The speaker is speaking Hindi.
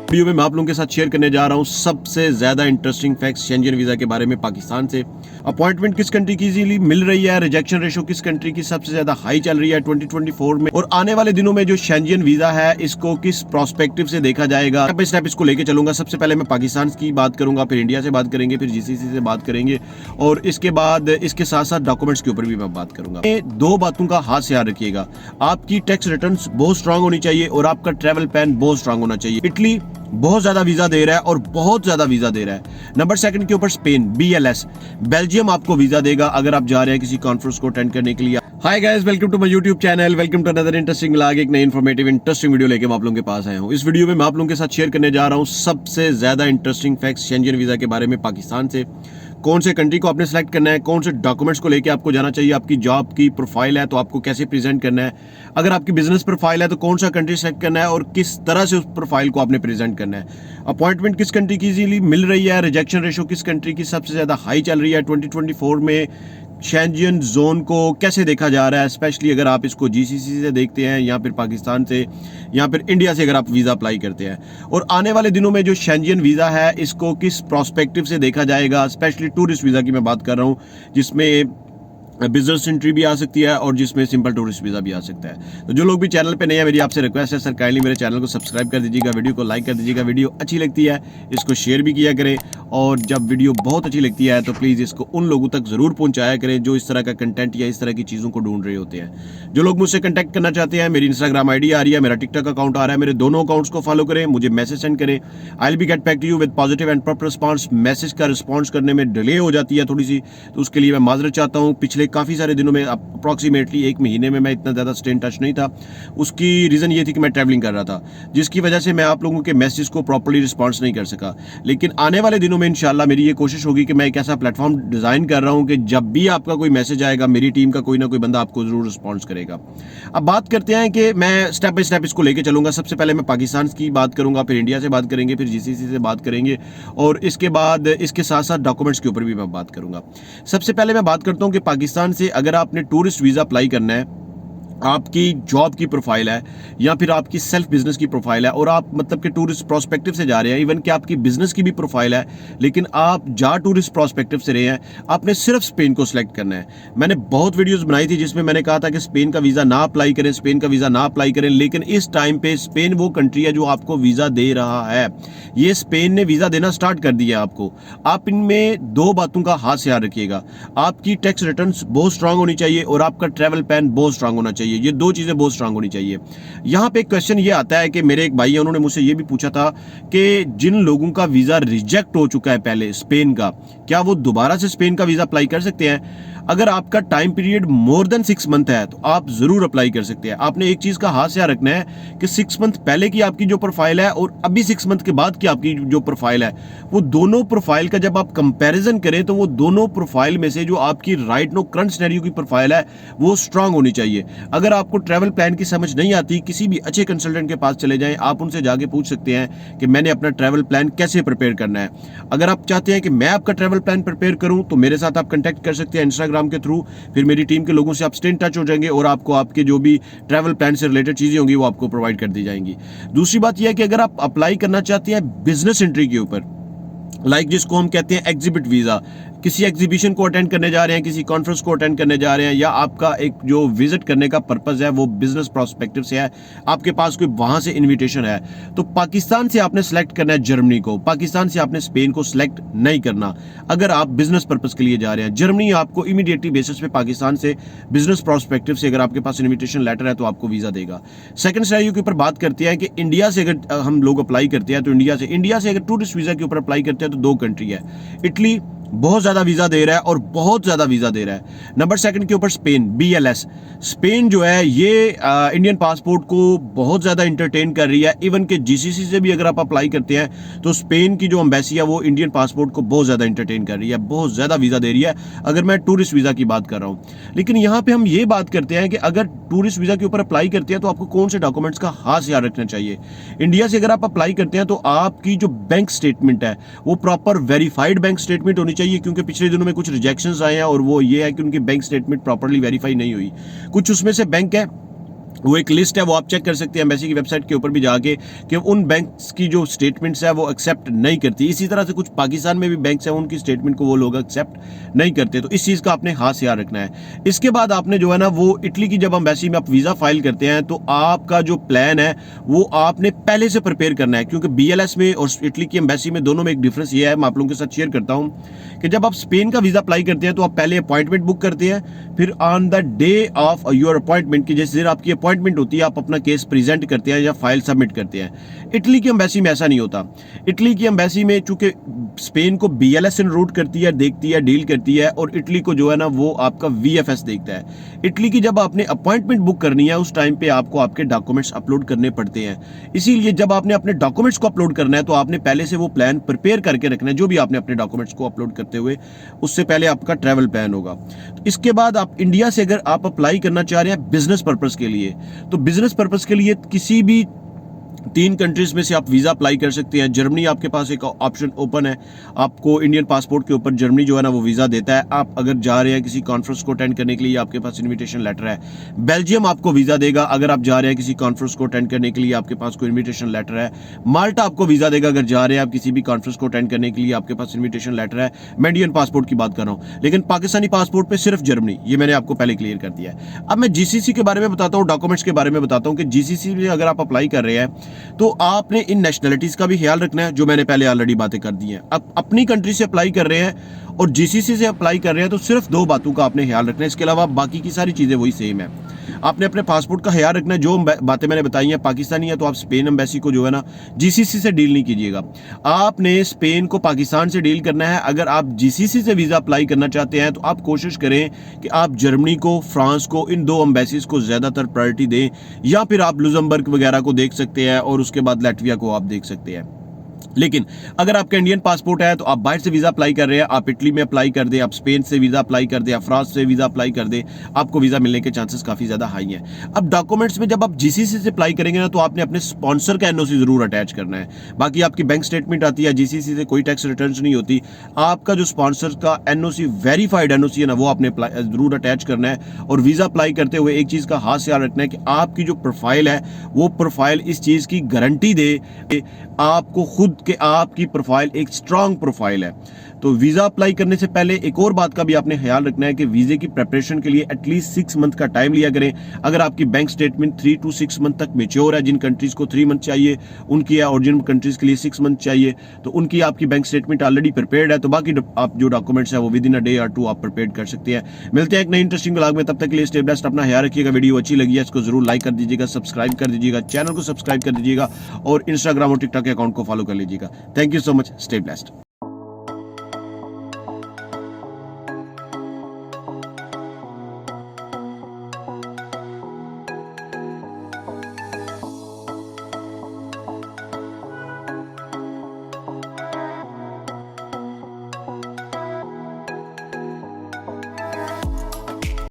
वीडियो में मैं आप लोगों के साथ शेयर करने जा रहा हूं सबसे ज्यादा इंटरेस्टिंग फैक्ट्स शेंजन वीजा के बारे में पाकिस्तान से। अपॉइंटमेंट किस कंट्री की इजीली मिल रही है, रिजेक्शन रेशो किस कंट्री की सबसे ज्यादा हाई चल रही है 2024 में, और आने वाले दिनों में जो शेंजन वीजा है इसको किस प्रोस्पेक्टिव से देखा जाएगा, स्टेप बाय स्टेप इसको लेके चलूंगा। सबसे पहले मैं पाकिस्तान की बात करूंगा, फिर इंडिया से बात करेंगे, फिर जीसीसी से बात करेंगे, और इसके बाद इसके साथ साथ डॉक्यूमेंट्स के ऊपर भी मैं बात करूंगा। ये दो बातों का हाथ से याद रखिएगा, आपकी टैक्स रिटर्न्स बहुत स्ट्रांग होनी चाहिए और आपका ट्रैवल प्लान बहुत स्ट्रांग होना चाहिए। इटली बहुत ज्यादा वीजा दे रहा है और बहुत ज्यादा वीजा दे रहा है। नंबर सेकंड के ऊपर स्पेन BLS, बेल्जियम आपको वीजा देगा अगर आप जा रहे हैं किसी कॉन्फ्रेंस को अटेंड करने के लिए। Hi guys, welcome to my YouTube channel, welcome to another interesting vlog. एक नई इंफॉर्मेटिव इंटरेस्टिंग वीडियो लेके मैं आप लोगों के पास आया हूं। इस वीडियो में मैं आप लोगों के साथ शेयर करने जा रहा हूं सबसे ज्यादा इंटरेस्टिंग फैक्ट्स शेंजन वीजा के बारे में पाकिस्तान से। कौन से कंट्री को आपने सेलेक्ट करना है, कौन से डॉक्यूमेंट्स को लेके आपको जाना चाहिए, आपकी जॉब की प्रोफाइल है तो आपको कैसे प्रेजेंट करना है, अगर आपकी बिजनेस प्रोफाइल है तो कौन सा कंट्री सेलेक्ट करना है और किस तरह से उस प्रोफाइल को आपने प्रेजेंट करना है, अपॉइंटमेंट किस कंट्री की इजीली मिल रही है, रिजेक्शन रेशो किस कंट्री की सबसे ज्यादा हाई चल रही है 2024 में, शेंजन जोन को कैसे देखा जा रहा है, स्पेशली अगर आप इसको जीसीसी से देखते हैं या फिर पाकिस्तान से या फिर इंडिया से अगर आप वीज़ा अप्लाई करते हैं, और आने वाले दिनों में जो शेंजन वीज़ा है इसको किस प्रोस्पेक्टिव से देखा जाएगा, स्पेशली टूरिस्ट वीज़ा की मैं बात कर रहा हूँ जिसमें बिजनेस एंट्री भी आ सकती है और जिसमें सिंपल टूरिस्ट वीज़ा भी आ सकता है। तो जो लोग भी चैनल पे नए हैं, मेरी आपसे रिक्वेस्ट है सर काइंडली मेरे चैनल को सब्सक्राइब कर दीजिएगा, वीडियो को लाइक कर दीजिएगा, वीडियो अच्छी लगती है इसको शेयर भी किया करें, और जब वीडियो बहुत अच्छी लगती है तो प्लीज़ इसको उन लोगों तक ज़रूर पहुँचाया करें जो इस तरह का कंटेंट या इस तरह की चीज़ों को ढूंढ रहे होते हैं। जो लोग मुझसे कंटेक्ट करना चाहते हैं, मेरी इंस्टाग्राम ID आ रही है, मेरा टिकटॉक अकाउंट आ रहा है, मेरे दोनों अकाउंट्स को फॉलो करें, मुझे मैसेज सेंड करें। I will be get back to you with positive and proper response. Message का रिस्पॉन्स करने में डिले हो जाती है थोड़ी सी, तो उसके लिए मैं माजरत चाहता हूँ। पिछले काफ़ी सारे दिनों में अप्रॉक्सीमेटली एक महीने में मैं इतना ज़्यादा स्टे इन टच नहीं था। उसकी रीज़न ये थी कि मैं ट्रैवलिंग कर रहा था, जिसकी वजह से मैं आप लोगों के मैसेज को प्रॉपर्ली रिस्पॉन्स नहीं कर सका। लेकिन आने वाले दिनों में इंशाल्लाह मेरी ये कोशिश होगी कि मैं एक ऐसा प्लेटफॉर्म डिज़ाइन कर रहा हूँ कि जब भी आपका कोई मैसेज आएगा मेरी टीम का कोई ना कोई बंदा आपको ज़रूर रिस्पॉन्स करेगा। अब बात करते हैं कि मैं स्टेप बाय स्टेप इसको लेके चलूँगा। सबसे पहले मैं पाकिस्तान की बात करूँगा, फिर इंडिया से बात करेंगे, फिर जीसीसी से बात करेंगे, और इसके बाद इसके साथ साथ डॉक्यूमेंट्स के ऊपर भी मैं बात करूँगा। सबसे पहले मैं बात करता हूँ कि पाकिस्तान से अगर आपने टूरिस्ट वीज़ा अप्लाई करना है, आपकी जॉब की प्रोफाइल है या फिर आपकी सेल्फ बिजनेस की प्रोफाइल है, और आप मतलब कि टूरिस्ट प्रोस्पेक्टिव से जा रहे हैं, इवन कि आपकी बिजनेस की भी प्रोफाइल है लेकिन आप जा टूरिस्ट प्रोस्पेक्टिव से रहे हैं, आपने सिर्फ स्पेन को सिलेक्ट करना है। मैंने बहुत वीडियोस बनाई थी जिसमें मैंने कहा था कि स्पेन का वीज़ा ना अप्लाई करें, स्पेन का वीज़ा ना अप्लाई करें, लेकिन इस टाइम पे स्पेन वो कंट्री है जो आपको वीज़ा दे रहा है। ये स्पेन ने वीज़ा देना स्टार्ट कर दिया आपको। आप इनमें दो बातों का हाथ से याद रखिएगा, आपकी टैक्स रिटर्न्स बहुत स्ट्रांग होनी चाहिए और आपका ट्रैवल प्लान बहुत स्ट्रांग होना चाहिए। ये दो चीजें बहुत स्ट्रांग होनी चाहिए। यहां पे एक क्वेश्चन ये आता है कि मेरे एक भाई है, उन्होंने मुझसे ये भी पूछा था कि जिन लोगों का वीजा रिजेक्ट हो चुका है पहले स्पेन का, क्या वो दोबारा से स्पेन का वीजा अप्लाई कर सकते हैं? अगर आपका time period more than 6 month है तो आप जरूर अप्लाई कर सकते हैं। आपने एक चीज का हाथ से याद रखना है कि 6 मंथ पहले की आपकी जो प्रोफाइल है और अभी 6 मंथ के बाद की आपकी जो प्रोफाइल है, वो दोनों प्रोफाइल का जब आप कंपैरिजन करें तो वो दोनों प्रोफाइल में से जो आपकी राइट नो करंट सिनेरियो की प्रोफाइल है वो स्ट्रांग होनी चाहिए। अगर आपको ट्रैवल प्लान की समझ नहीं आती, किसी भी अच्छे कंसल्टेंट के पास चले जाएं, आप उनसे जाके पूछ सकते हैं कि मैंने अपना ट्रैवल प्लान कैसे प्रिपेयर करना है। अगर आप चाहते हैं कि मैं आपका ट्रैवल प्लान प्रिपेयर करूं तो मेरे साथ आप कंटेक्ट कर सकते हैं इंस्टाग्राम के थ्रू, फिर मेरी टीम के लोगों से आप स्टे इन टच हो जाएंगे और आपको आपके जो भी ट्रैवल प्लान से रिलेटेड चीजें होंगी वो आपको प्रोवाइड कर दी जाएंगी। दूसरी बात यह है कि अगर आप अप्लाई करना चाहते हैं बिजनेस एंट्री के ऊपर, लाइक जिसको हम कहते हैं एग्जिबिट वीजा, किसी एग्जीबिशन को अटेंड करने जा रहे हैं, किसी कॉन्फ्रेंस को अटेंड करने जा रहे हैं, या आपका एक जो विजिट करने का पर्पस है वो बिजनेस प्रोस्पेक्टिव से है, आपके पास कोई वहां से इनविटेशन है, तो पाकिस्तान से आपने सेलेक्ट करना है जर्मनी को, पाकिस्तान से आपने स्पेन को सिलेक्ट नहीं करना। अगर आप बिजनेस पर्पस के लिए जा रहे हैं, जर्मनी आपको इमीडिएटली बेसिस पे पाकिस्तान से बिजनेस प्रोस्पेक्टिव से अगर आपके पास इन्विटेशन लेटर है तो आपको वीजा देगा। सेकंड सिनेरियो के ऊपर बात करते हैं कि इंडिया से अगर हम लोग अप्लाई करते हैं तो इंडिया से अगर टूरिस्ट वीजा के ऊपर अप्लाई करते हैं तो दो कंट्री है। इटली बहुत ज्यादा वीजा दे रहा है और बहुत ज्यादा वीजा दे रहा है। नंबर सेकंड के ऊपर स्पेन BLS, स्पेन जो है ये इंडियन पासपोर्ट को बहुत ज्यादा इंटरटेन कर रही है। इवन के जीसीसी से भी अगर आप अप्लाई करते हैं तो स्पेन की जो एम्बेसी है वो इंडियन पासपोर्ट को बहुत ज्यादा इंटरटेन कर रही है, बहुत ज्यादा वीजा दे रही है अगर मैं टूरिस्ट वीजा की बात कर रहा हूं। लेकिन यहाँ पे हम ये बात करते हैं कि अगर टूरिस्ट वीजा के ऊपर अप्लाई करते हैं तो आपको कौन से डॉक्यूमेंट्स का खास याद रखना चाहिए। इंडिया से अगर आप अप्लाई करते हैं तो आपकी जो बैंक स्टेटमेंट है वो प्रॉपर वेरीफाइड बैंक स्टेटमेंट होनी चाहिए, क्योंकि पिछले दिनों में कुछ रिजेक्शंस आए हैं और वो ये है कि उनकी बैंक स्टेटमेंट प्रॉपर्ली वेरीफाई नहीं हुई। कुछ उसमें से बैंक है वो एक लिस्ट है, वो आप चेक कर सकते हैं एम्बेसी की वेबसाइट के ऊपर भी जाके कि उन बैंक्स की जो स्टेटमेंट्स है वो एक्सेप्ट नहीं करती। इसी तरह से कुछ पाकिस्तान में भी बैंक्स हैं, उनकी स्टेटमेंट को वो लोग एक्सेप्ट नहीं करते। तो इस चीज़ का आपने खास याद रखना है। इसके बाद आपने जो है ना वो इटली की जब एम्बेसी में आप वीज़ा फाइल करते हैं तो आपका जो प्लान है वो आपने पहले से प्रिपेयर करना है, क्योंकि BLS में और इटली की एम्बेसी में दोनों में एक डिफरेंस ये है, मैं आप लोगों के साथ शेयर करता हूँ कि जब आप स्पेन का वीज़ा अप्लाई करते हैं तो आप पहले अपॉइंटमेंट बुक करते हैं, फिर on the day of your appointment की जैसे आपकी अपॉइंटमेंट होती है आप अपना केस प्रेजेंट करते हैं या फाइल सबमिट करते हैं। इटली की एम्बेसी में ऐसा नहीं होता। इटली की एम्बेसी में चूंकि स्पेन को BLS एनरोल करती है, देखती है, डील करती है, और इटली को जो है ना वो आपका VFS देखता है। इटली की जब आपने अपॉइंटमेंट बुक करनी है उस टाइम पे आपको आपके डॉक्यूमेंट्स अपलोड करने पड़ते हैं। इसीलिए जब आपने अपने डॉक्यूमेंट्स को अपलोड करना है तो आपने पहले से वो प्लान प्रिपेयर करके रखना है, जो भी आपने अपने डॉक्यूमेंट्स को अपलोड करते हुए उससे पहले आपका ट्रैवल प्लान होगा। तो इसके बाद आप इंडिया से अगर आप अप्लाई करना चाह रहे हैं बिजनेस पर्पस के लिए, तो बिजनेस पर्पस के लिए किसी भी 3 कंट्रीज में से आप वीज़ा अप्लाई कर सकते हैं। जर्मनी आपके पास एक ऑप्शन ओपन है, आपको इंडियन पासपोर्ट के ऊपर जर्मनी जो है ना वो वीज़ा देता है। आप अगर जा रहे हैं किसी कॉन्फ्रेंस को अटेंड करने के लिए, आपके पास इनविटेशन लेटर है। बेल्जियम आपको वीज़ा देगा अगर आप जा रहे हैं किसी कॉन्फ्रेंस को अटेंड करने के लिए, आपके पास कोई इनविटेशन लेटर है। माल्टा आपको वीज़ा देगा अगर जा रहे हैं आप किसी भी कॉन्फ्रेंस को अटेंड करने के लिए, आपके पास इन्विटेशन लेटर है। मैं इंडियन पासपोर्ट की बात कर रहा हूँ, लेकिन पाकिस्तानी पासपोर्ट पर सिर्फ जर्मनी, ये मैंने आपको पहले क्लियर कर दिया है। अब मैं GCC के बारे में बताता हूँ, डॉक्यूमेंट्स के बारे में बताता हूँ कि GCC में अगर आप अप्लाई कर रहे हैं तो आपने इन नेशनलिटीज का भी ख्याल रखना है, जो मैंने पहले ऑलरेडी बातें कर दी हैं। अब अपनी कंट्री से अप्लाई कर रहे हैं और GCC से अप्लाई कर रहे हैं तो सिर्फ 2 बातों का आपने ख्याल रखना है, इसके अलावा बाकी की सारी चीजें वही सेम है। आपने अपने पासपोर्ट का ख्याल रखना है, जो बातें मैंने बताई हैं पाकिस्तानी है तो आप स्पेन एम्बेसी को जो है ना GCC से डील नहीं कीजिएगा, आपने स्पेन को पाकिस्तान से डील करना है। अगर आप GCC से वीज़ा अप्लाई करना चाहते हैं तो आप कोशिश करें कि आप जर्मनी को, फ्रांस को, इन 2 एम्बेसीज को ज़्यादातर प्रायोरिटी दें, या फिर आप लुक्सेमबर्ग वगैरह को देख सकते हैं और उसके बाद लैटविया को आप देख सकते हैं। लेकिन अगर आपका इंडियन पासपोर्ट है तो आप बाहर से वीज़ा अप्लाई कर रहे हैं, आप इटली में अप्लाई कर दें, आप स्पेन से वीज़ा अप्लाई कर दें, आप फ्रांस से वीज़ा अप्लाई कर दें, आपको वीज़ा मिलने के चांसेस काफ़ी ज़्यादा हाई हैं। अब डॉक्यूमेंट्स में जब आप GCC से अप्लाई करेंगे ना तो आपने अपने स्पॉन्सर का NOC ज़रूर अटैच करना है। बाकी आपकी बैंक स्टेटमेंट आती है, GCC से कोई टैक्स रिटर्न नहीं होती। आपका जो स्पॉन्सर का NOC, वेरीफाइड NOC है ना, वो आपने ज़रूर अटैच करना है। और वीज़ा अप्लाई करते हुए एक चीज़ का खास ख्याल रखना है कि आपकी जो प्रोफाइल है वो प्रोफाइल इस चीज़ की गारंटी दे कि आपको खुद के आपकी प्रोफाइल एक स्ट्रांग प्रोफाइल है। तो वीज़ा अप्लाई करने से पहले एक और बात का भी आपने ख्याल रखना है कि वीज़े की प्रिपरेशन के लिए एटलीस्ट 6 मंथ का टाइम लिया करें। अगर आपकी बैंक स्टेटमेंट 3 to 6 मंथ तक मेच्योर है, जिन कंट्रीज को 3 मंथ चाहिए उनकी है, और जिन कंट्रीज के लिए 6 मंथ चाहिए तो उनकी आपकी बैंक स्टेटमेंट ऑलरेडी प्रिपेयर्ड है, तो बाकी आप जो डॉक्यूमेंट्स है वो विद इन अ डे और 2 आप प्रिपेयर कर सकते हैं। मिलते हैं एक नई इंटरेस्टिंग व्लॉग में, तब तक के लिए स्टे ब्लेस्ड, अपना ख्याल रखिएगा। वीडियो अच्छी लगी है इसको जरूर लाइक कर दीजिएगा, सब्सक्राइब कर दीजिएगा, चैनल को सब्सक्राइब कर दीजिएगा और इंस्टाग्राम और टिकटॉक के अकाउंट को फॉलो कर लीजिएगा। Thank you so much, stay blessed.